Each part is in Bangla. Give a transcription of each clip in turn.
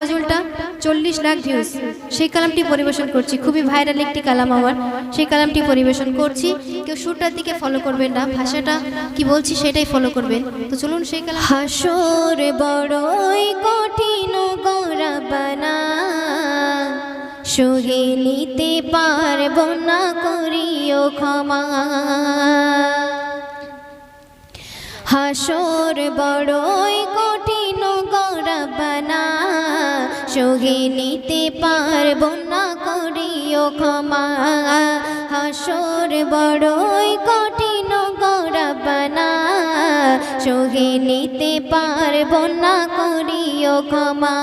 গজলটা 40 লাখ ভিউজ সেই কালামটি পরিবেশন করছি। খুবই ভাইরাল একটি কালাম আমার, সেই কালামটি পরিবেশন করছি। কেউ সুরটার দিকে ফলো করবেন না, ভাষাটা কি বলছি সেটাই ফলো করবেন। তো চলুন সেই কালাম। হাসর বড়ই কঠিন গরাবানা, সহে নিতে পারব না, করিও ক্ষমা। হাসর বড়ই কঠিন গরাবানা, সহে নিতে পারব না, করিও ক্ষমা। হাসর বড়ই কঠিন গরাবানা, সহে নিতে পারব না, করিও ক্ষমা।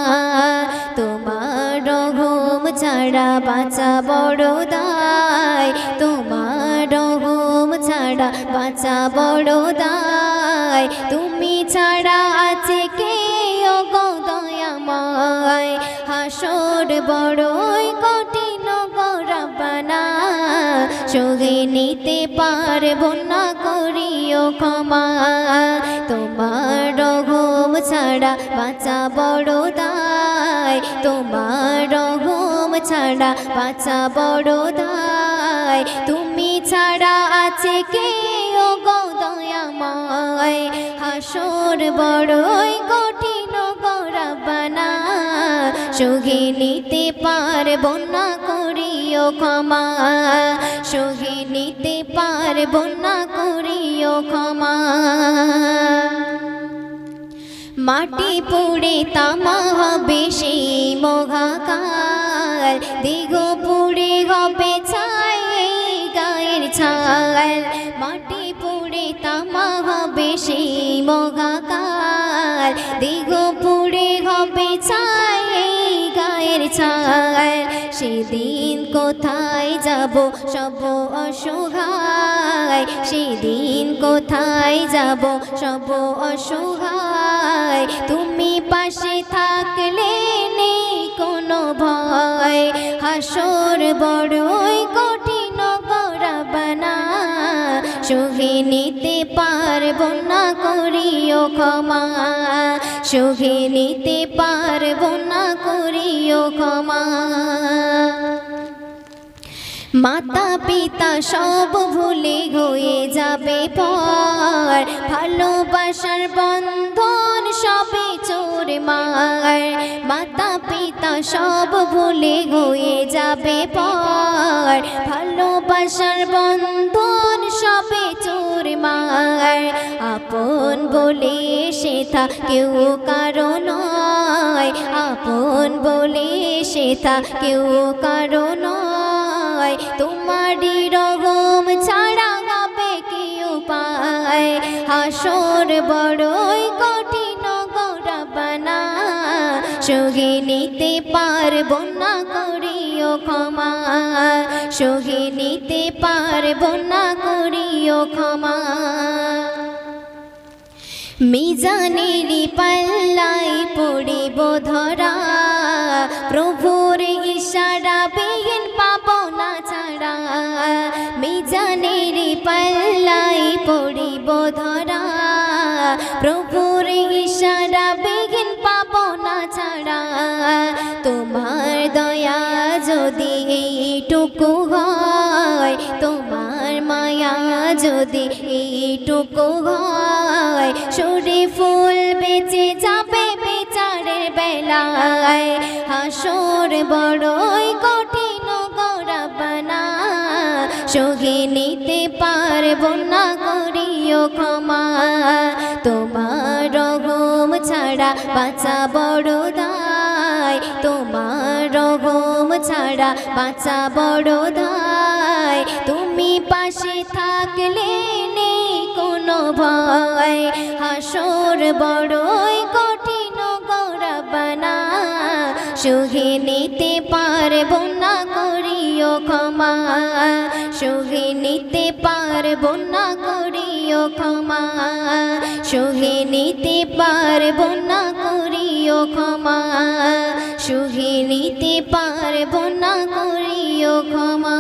তোমার রহম ছাড়া বাঁচা বড় দায়, তোমার রহম ছাড়া বাঁচা বড় দায়। তুমি ছাড়া আছে কে ওগো দয়াময়। হাসর বড়ই কঠিন গরাবানা, সহে নিতে পারব না, করিও ক্ষমা। তোমার রহম ছাড়া বাঁচা বড় দায়, তোমার রহম ছাড়া বাঁচা বড় দায়। তুমি ছাড়া আছে কে ওগো দয়াময়। হাসর বড়ই কঠিন গরাবানা, সহে নিতে পারব না, করিও ক্ষমা। সহে নিতে পারব না, করিও ক্ষমা। মাটি পুড়ে তামা হবে সেই মহাকাল, দেহ পুড়ে হবে ছাই এই গায়ের ছাল। মাটি পুড়ে তামা হবে সেই মহাকাল, দেহ পুড়ে হবে ছাই এই গায়ের ছাল। সেদিন কোথায় যাব সব অসহায়, সেদিন কোথায় যাব সব অসহায়। তুমি পাশে থাকলে নেই কোনো ভয়। হাসর বড়ই কঠিন গরাবানা, সহে নিতে পারব না, করিও ক্ষমা। সহে নিতে পারব না, করিও ক্ষমা। মাতা পিতা সব ভুলে হয়ে যাবে পর, ভালোবাসার বন্ধন সবে চুরমার। মাতা পিতা সব ভুলে হয়ে যাবে পর, ভালোবাসার বন্ধন সবে চুরমার। আপন বলে সেথা কেউ কারো নয়, আপন বলে সেথা কেউ কারো নয়। তোমারই রহম ছাড়া হবে কি উপায়। হাসর বড়ই কঠিন গরাবানা, সহে নিতে পারব না, করিও ক্ষমা। সহে নিতে পারব না, করিও ক্ষমা। মিজানেরই পাল্লাই পড়িব ধরা, প্রভুর ইশারা বিহীন পাব না ছাড়া। মিজানেরই পাল্লাই পড়িব ধরা, প্রভুর ইশারা বিহীন পাব না ছাড়া। তোমার দয়া যদি এইটুকু হয়, তোমার মায়া যদি এইটুকু হয়, সরে ফুল বেঁচে যাবে বিচারের বেলায়। হাসর বড়ই কঠিন গরাবানা, সহে নিতে পারব না, করিও ক্ষমা। তোমার রহম ছাড়া বাঁচা বড় দায়, তোমার রহম ছাড়া বাঁচা বড় দায়। তুমি পাশে থাকলে নেই কোনো ভয়। হাসর বড়ই কঠিন গরাবানা, সহে নিতে পারব না, করিও ক্ষমা। সহে নিতে পারব না, করিও ক্ষমা। সহে নিতে পারব না, করিও ক্ষমা। সহে নিতে পারব না, করিও ক্ষমা।